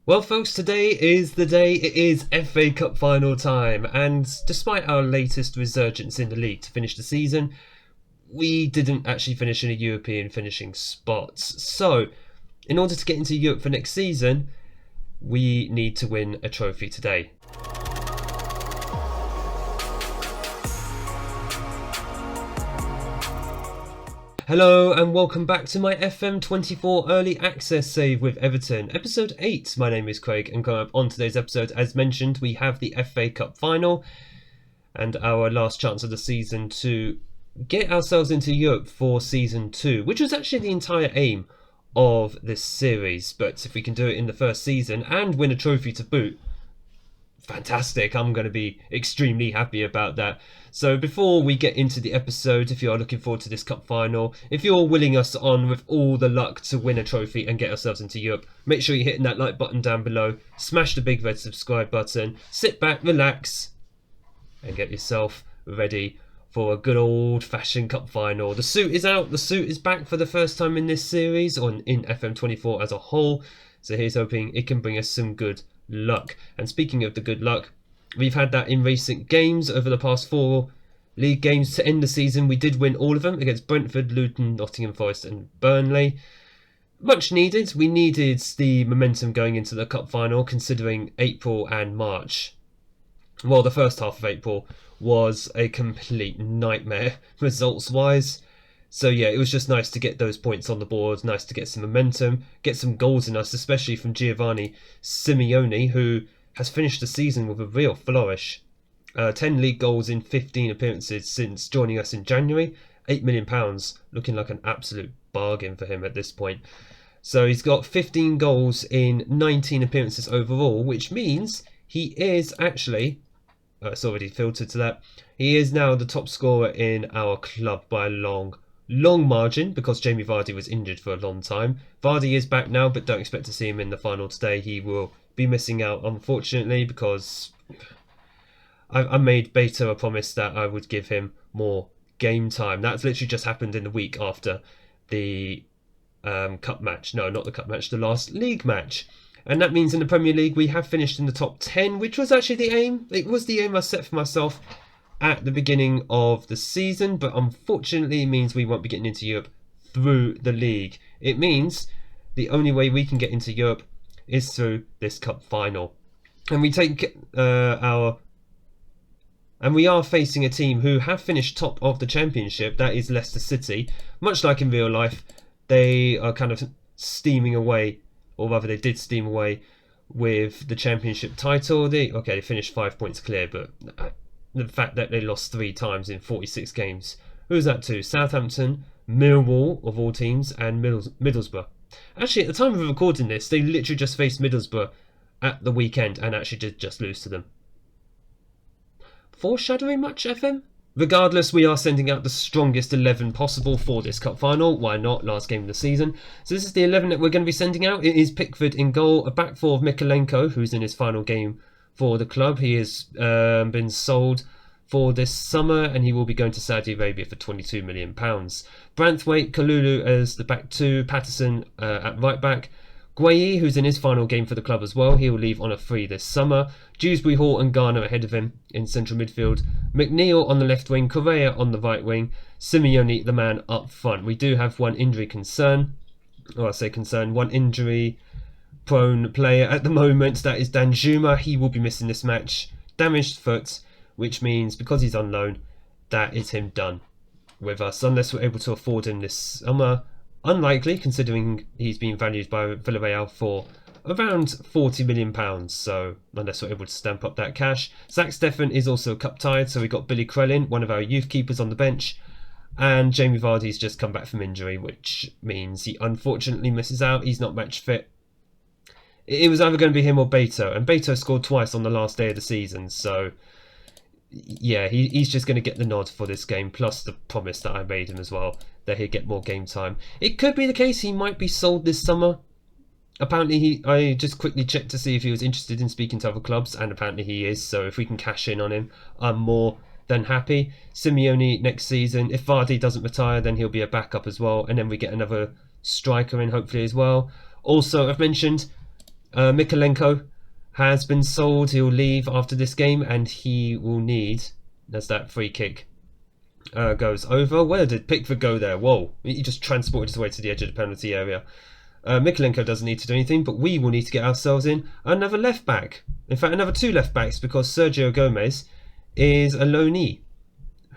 Well, folks, today is the day. It is FA Cup final time, and despite our latest resurgence in the league to finish the season, we didn't actually finish in a European finishing spot. So, in order to get into Europe for next season, we need to win a trophy today. Hello and welcome back to my FM24 Early Access save with Everton, episode 8. My name is Craig, and coming up on today's episode, as mentioned, we have the FA Cup final and our last chance of the season to get ourselves into Europe for season 2, which was actually the entire aim of this series. But if we can do it in the first season and win a trophy to boot, fantastic. I'm going to be extremely happy about that. So before we get into the episode, if you are looking forward to this cup final, if you're willing us on with all the luck to win a trophy and get ourselves into Europe, make sure you're hitting that like button down below, smash the big red subscribe button, sit back, relax, and get yourself ready for a good old-fashioned cup final. The suit is out, the suit is back for the first time in this series, or in FM24 as a whole, so here's hoping it can bring us some good luck. And speaking of the good luck, we've had that in recent games over the past 4 league games to end the season. We did win all of them against Brentford, Luton, Nottingham Forest and Burnley. Much needed. We needed the momentum going into the cup final, considering April and March, well, the first half of April was a complete nightmare results wise. So yeah, it was just nice to get those points on the board, nice to get some momentum, get some goals in us, especially from Giovanni Simeone, who has finished the season with a real flourish. 10 league goals in 15 appearances since joining us in January. £8 million, looking like an absolute bargain for him at this point. So he's got 15 goals in 19 appearances overall, which means he is actually, it's already filtered to that, he is now the top scorer in our club by a long margin, because Jamie Vardy was injured for a long time. Vardy is back now, but don't expect to see him in the final today. He will be missing out, unfortunately, because I made Beta a promise that I would give him more game time. That's literally just happened in the week after the cup match. No, not the cup match, the last league match. And that means in the Premier League we have finished in the top 10, which was actually the aim. It was the aim I set for myself at the beginning of the season, but unfortunately it means we won't be getting into Europe through the league. It means the only way we can get into Europe is through this cup final. And we are facing a team who have finished top of the championship, that is Leicester City. Much like in real life, they are kind of steaming away, or rather they did steam away with the championship title. They finished 5 points clear, but the fact that they lost 3 times in 46 games. Who's that to? Southampton, Millwall of all teams, and Middlesbrough. Actually, at the time of recording this, they literally just faced Middlesbrough at the weekend and actually did just lose to them. Foreshadowing much, FM? Regardless, we are sending out the strongest 11 possible for this cup final. Why not? Last game of the season. So this is the 11 that we're going to be sending out. It is Pickford in goal, a back four of Mykolenko, who's in his final game for the club. He has been sold for this summer, and he will be going to Saudi Arabia for £22 million. Branthwaite, Kalulu as the back two, Patterson at right back. Gueye, who's in his final game for the club as well, he will leave on a free this summer. Dewsbury, Hall and Garner ahead of him in central midfield. McNeil on the left wing, Correa on the right wing, Simeone the man up front. We do have one injury concern, one injury prone player at the moment, that is Danjuma. He will be missing this match. Damaged foot, which means because he's on loan, that is him done with us, unless we're able to afford him this summer. Unlikely, considering he's been valued by Villarreal for around £40 million, so unless we're able to stamp up that cash. Zach Steffen is also cup tied, so we got Billy Crellin, one of our youth keepers, on the bench, and Jamie Vardy's just come back from injury, which means he unfortunately misses out. He's not match fit. It was either going to be him or Beto, and Beto scored twice on the last day of the season, so yeah, he's just going to get the nod for this game, plus the promise that I made him as well, that he'd get more game time. It could be the case he might be sold this summer. Apparently, I just quickly checked to see if he was interested in speaking to other clubs, and apparently he is, so if we can cash in on him, I'm more than happy. Simeone next season, if Vardy doesn't retire, then he'll be a backup as well, and then we get another striker in hopefully as well. Also, I've mentioned Mikolenko has been sold. He'll leave after this game, and he will need, as that free kick goes over. Where did Pickford go there? Whoa, he just transported his way to the edge of the penalty area. Mikolenko doesn't need to do anything, but we will need to get ourselves in another left back. In fact, another 2 left backs, because Sergio Gomez is a loanee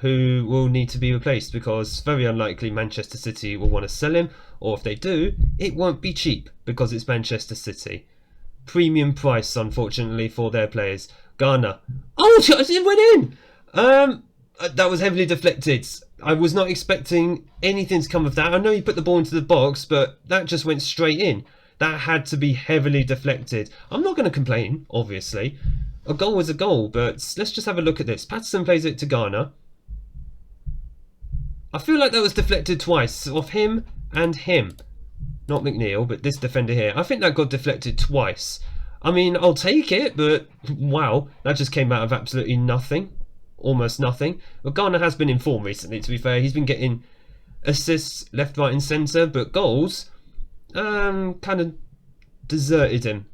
who will need to be replaced, because very unlikely Manchester City will want to sell him, or if they do, it won't be cheap because it's Manchester City. Premium price, unfortunately, for their players. Ghana. Oh, it went in! That was heavily deflected. I was not expecting anything to come of that. I know you put the ball into the box, but that just went straight in. That had to be heavily deflected. I'm not going to complain, obviously. A goal was a goal, but let's just have a look at this. Patterson plays it to Ghana. I feel like that was deflected twice, off him and him. Not McNeil, but this defender here. I think that got deflected twice. I mean, I'll take it, but wow, that just came out of absolutely nothing. Almost nothing. But Ghana has been in form recently, to be fair. He's been getting assists left, right and centre, but goals kind of deserted him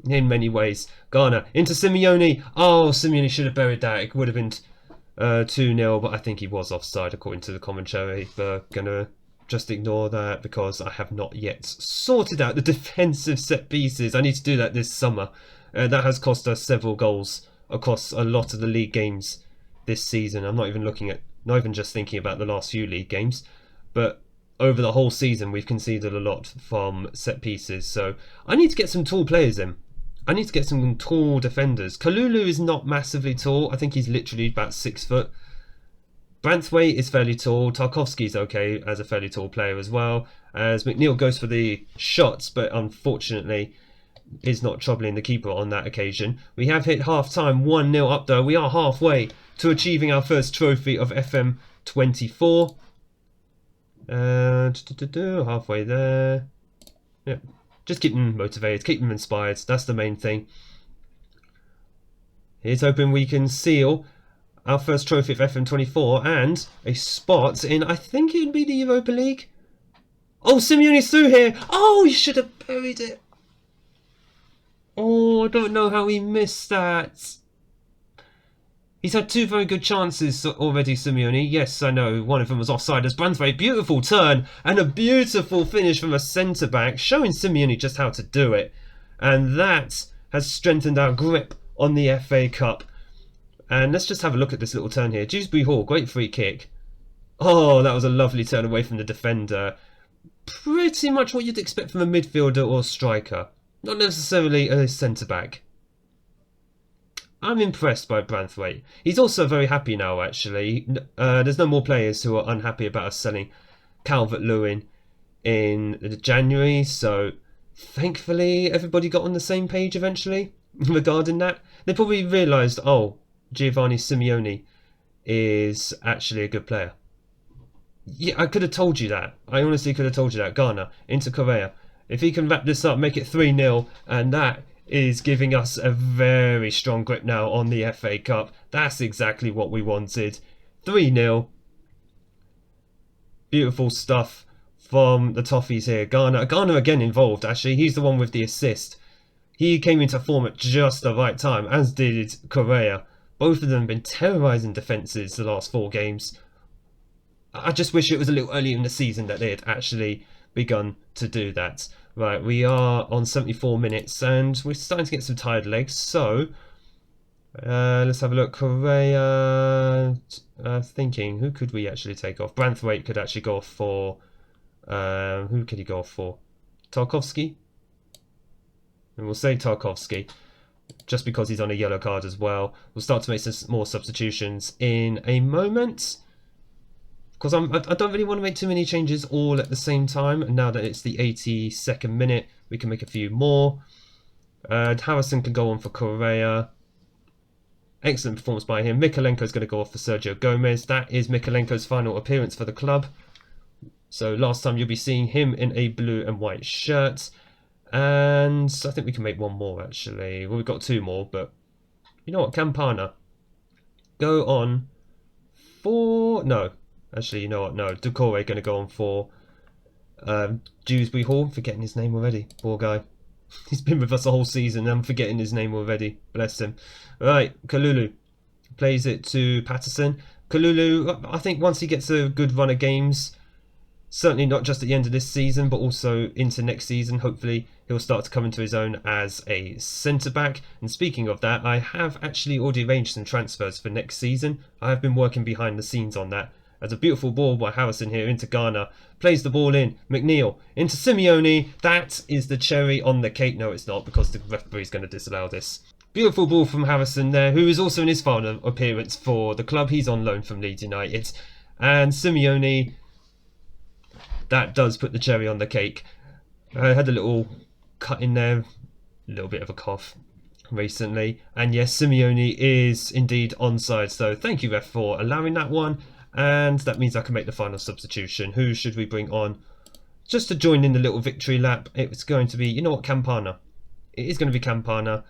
in many ways. Ghana into Simeone. Oh, Simeone should have buried that. It would have been 2-0, but I think he was offside according to the commentary. But gonna just ignore that because I have not yet sorted out the defensive set pieces. I need to do that this summer. That has cost us several goals across a lot of the league games this season. I'm not even just thinking about the last few league games, but over the whole season we've conceded a lot from set pieces. So I need to get some tall players in. I need to get some tall defenders. Kalulu is not massively tall. I think he's literally about 6 foot. Branthwaite is fairly tall. Tarkovsky's okay as a fairly tall player as well. As McNeil goes for the shots, but unfortunately is not troubling the keeper on that occasion. We have hit half-time, 1-0 up though. We are halfway to achieving our first trophy of FM24. Halfway there. Yeah, just keep them motivated, keep them inspired. That's the main thing. Here's hoping we can seal our first trophy of FM24 and a spot in, I think it would be the Europa League. Oh, Simeone's through here. Oh, he should have buried it. Oh, I don't know how he missed that. He's had 2 very good chances already, Simeone. Yes, I know. One of them was offside as Branthwaite. Beautiful turn and a beautiful finish from a centre-back, showing Simeone just how to do it. And that has strengthened our grip on the FA Cup. And let's just have a look at this little turn here. Dewsbury Hall, great free kick. Oh, that was a lovely turn away from the defender. Pretty much what you'd expect from a midfielder or striker. Not necessarily a centre-back. I'm impressed by Branthwaite. He's also very happy now, actually. There's no more players who are unhappy about us selling Calvert-Lewin in January, so thankfully everybody got on the same page eventually regarding that. They probably realised, oh, Giovanni Simeone is actually a good player. Yeah, I could have told you that. I honestly could have told you that. Ghana into Korea. If he can wrap this up, make it 3-0, and that is giving us a very strong grip now on the FA Cup. That's exactly what we wanted. 3-0. Beautiful stuff from the Toffees here. Ghana again involved, actually. He's the one with the assist. He came into form at just the right time, as did Korea. Both of them have been terrorising defences the last 4 games. I just wish it was a little earlier in the season that they had actually begun to do that. Right, we are on 74 minutes and we're starting to get some tired legs, so let's have a look. Korea, thinking, who could we actually take off? Branthwaite could actually go off for, who could he go off for? Tarkovsky? And we'll say Tarkovsky, just because he's on a yellow card as well. We'll start to make some more substitutions in a moment. Because I don't really want to make too many changes all at the same time. And now that it's the 82nd minute, we can make a few more. Harrison can go on for Korea. Excellent performance by him. Mikolenko's going to go off for Sergio Gomez. That is Mikolenko's final appearance for the club. So last time you'll be seeing him in a blue and white shirt. And I think we can make one more actually. Well, we've got 2 more, but you know what? Campana. Go on for... No. Actually, you know what? No, Ducore going to go on for Dewsbury Hall. Forgetting his name already. Poor guy. He's been with us the whole season. I'm forgetting his name already. Bless him. Right, Kalulu plays it to Patterson. Kalulu, I think once he gets a good run of games, certainly not just at the end of this season, but also into next season, hopefully he'll start to come into his own as a centre-back. And speaking of that, I have actually already arranged some transfers for next season. I have been working behind the scenes on that. As a beautiful ball by Harrison here into Ghana. Plays the ball in. McNeil into Simeone. That is the cherry on the cake. No, it's not, because the referee is going to disallow this. Beautiful ball from Harrison there, who is also in his final appearance for the club. He's on loan from Leeds United. And Simeone, that does put the cherry on the cake. I had a little cut in there, a little bit of a cough recently. And yes, Simeone is indeed onside. So thank you, ref, for allowing that one. And that means I can make the final substitution. Who should we bring on? Just to join in the little victory lap, it's going to be, you know what, Campana. It is going to be Campana,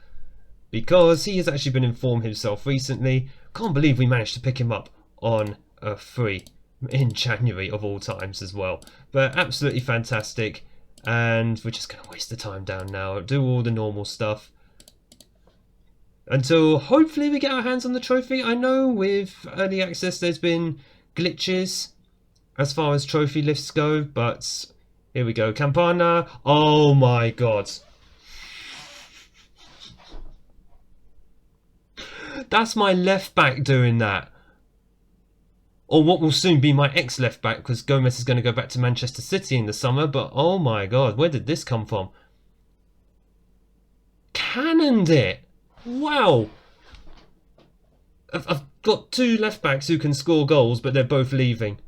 because he has actually been in form himself recently. Can't believe we managed to pick him up on a free in January of all times as well. But absolutely fantastic. And we're just going to waste the time down now. Do all the normal stuff until hopefully we get our hands on the trophy. I know with early access there's been glitches as far as trophy lifts go, but here we go. Campana. Oh my god. That's my left back doing that. Or what will soon be my ex-left back, because Gomez is going to go back to Manchester City in the summer. But oh my god, where did this come from? Cannoned it. Wow. I've got two left backs who can score goals, but they're both leaving.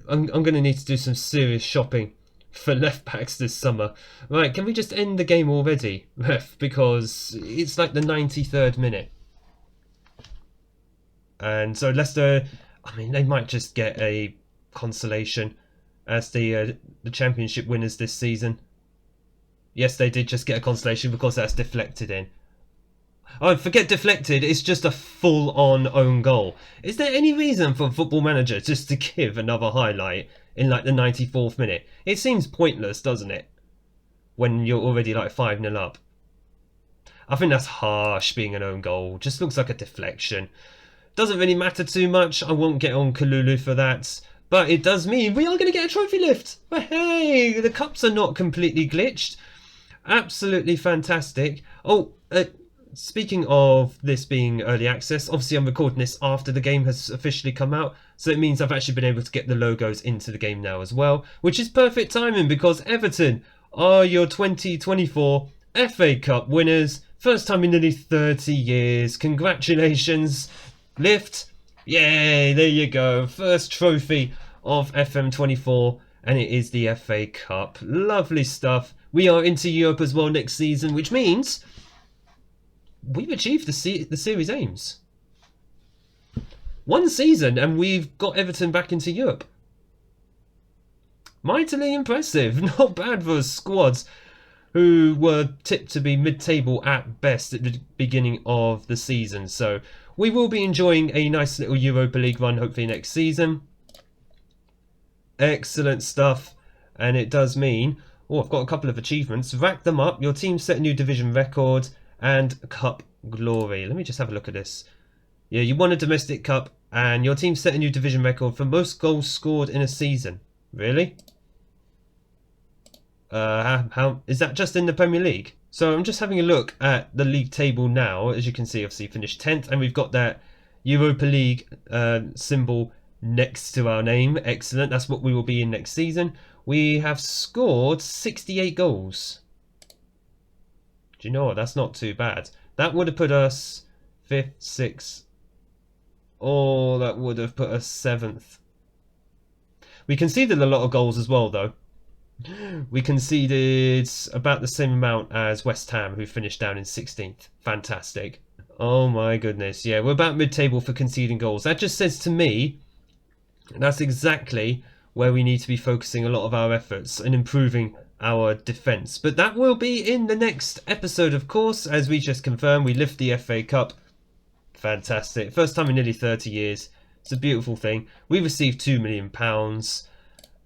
I'm going to need to do some serious shopping for left backs this summer. Right, can we just end the game already, ref? Because it's like the 93rd minute. And so Leicester, I mean, they might just get a consolation as the championship winners this season. Yes, they did just get a consolation because that's deflected in. Oh, forget deflected, it's just a full-on own goal. Is there any reason for Football Manager just to give another highlight in like the 94th minute? It seems pointless, doesn't it? When you're already like 5-0 up. I think that's harsh, being an own goal. Just looks like a deflection. Doesn't really matter too much. I won't get on Kalulu for that. But it does mean we are going to get a trophy lift. But hey, the cups are not completely glitched. Absolutely fantastic. Oh, speaking of this being early access, obviously I'm recording this after the game has officially come out. So it means I've actually been able to get the logos into the game now as well. Which is perfect timing because Everton are your 2024 FA Cup winners. First time in nearly 30 years. Congratulations. Lift. Yay, there you go. First trophy of FM24, and it is the FA Cup. Lovely stuff. We are into Europe as well next season, which means we've achieved the series aims. One season and we've got Everton back into Europe. Mightily impressive. Not bad for squads who were tipped to be mid-table at best at the beginning of the season. So we will be enjoying a nice little Europa League run hopefully next season. Excellent stuff. And it does mean, oh, I've got a couple of achievements. Rack them up. Your team set a new division record and cup glory. Let me just have a look at this. Yeah, you won a domestic cup and your team set a new division record for most goals scored in a season. Really? How is that just in the Premier League? So I'm just having a look at the league table now. As you can see, obviously finished 10th, and we've got that Europa League symbol next to our name. Excellent. That's what we will be in next season. We have scored 68 goals. Do you know what? That's not too bad. That would have put us 5th, 6th. Oh, that would have put us 7th. We conceded a lot of goals as well, though. We conceded about the same amount as West Ham, who finished down in 16th. Fantastic. Oh my goodness. Yeah, we're about mid-table for conceding goals. That just says to me, that's exactly where we need to be focusing a lot of our efforts and improving our defence. But that will be in the next episode, of course. As we just confirmed, we lift the FA Cup. Fantastic. First time in nearly 30 years. It's a beautiful thing. We received £2 million.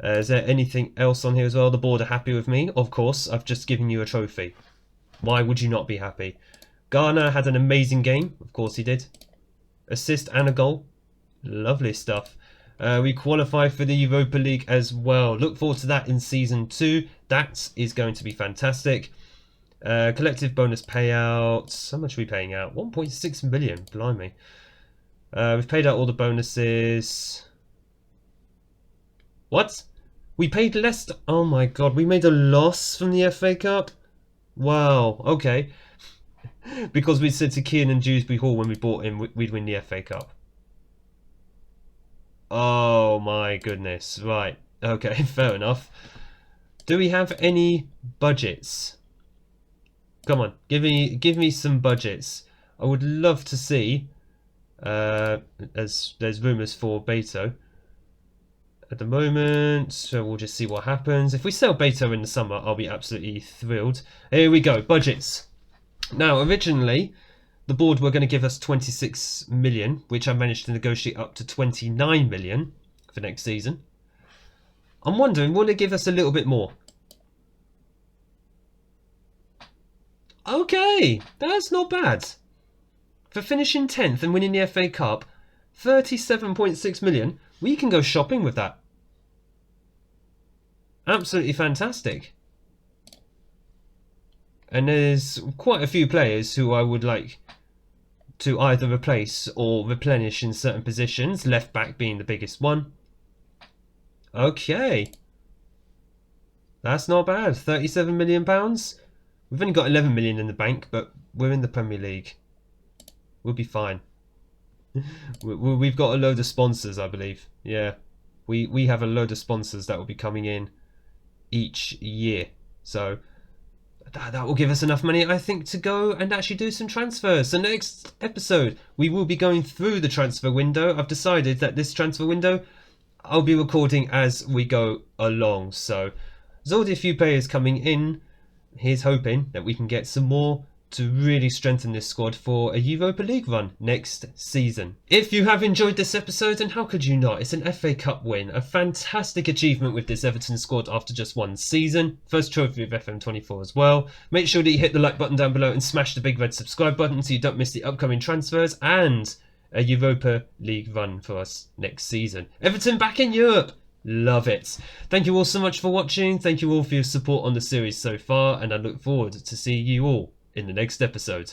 Is there anything else on here as well? The board are happy with me. Of course, I've just given you a trophy. Why would you not be happy? Garner had an amazing game. Of course he did. Assist and a goal. Lovely stuff. We qualify for the Europa League as well. Look forward to that in Season 2. That is going to be fantastic. Collective bonus payouts. How much are we paying out? 1.6 million. Blimey. We've paid out all the bonuses. What? We paid less. Oh my god. We made a loss from the FA Cup? Wow. Okay. Because we said to Keane and Dewsbury Hall when we bought him we'd win the FA Cup. Oh my goodness. Right. Okay. Fair enough. Do we have any budgets? Come on, give me some budgets. I would love to see. As there's rumours for Beto at the moment, so we'll just see what happens. If we sell Beto in the summer, I'll be absolutely thrilled. Here we go, budgets. Now, originally, the board were going to give us 26 million, which I managed to negotiate up to 29 million for next season. I'm wondering, will they give us a little bit more? Okay, that's not bad. For finishing 10th and winning the FA Cup, 37.6 million, we can go shopping with that. Absolutely fantastic. And there's quite a few players who I would like to either replace or replenish in certain positions, left back being the biggest one. Okay. That's not bad. £37 million. We've only got 11 million in the bank, but we're in the Premier League. We'll be fine. We've got a load of sponsors, I believe. Yeah, we have a load of sponsors that will be coming in each year. So that will give us enough money, I think, to go and actually do some transfers. So next episode, we will be going through the transfer window. I've decided that this transfer window, I'll be recording as we go along. So there's already a few players coming in. Here's hoping that we can get some more to really strengthen this squad for a Europa League run next season. If you have enjoyed this episode, and how could you not? It's an FA Cup win, a fantastic achievement with this Everton squad after just one season. First trophy of FM24 as well. Make sure that you hit the like button down below and smash the big red subscribe button so you don't miss the upcoming transfers and a Europa League run for us next season. Everton back in Europe! Love it. Thank you all so much for watching. Thank you all for your support on the series so far, and I look forward to seeing you all in the next episode.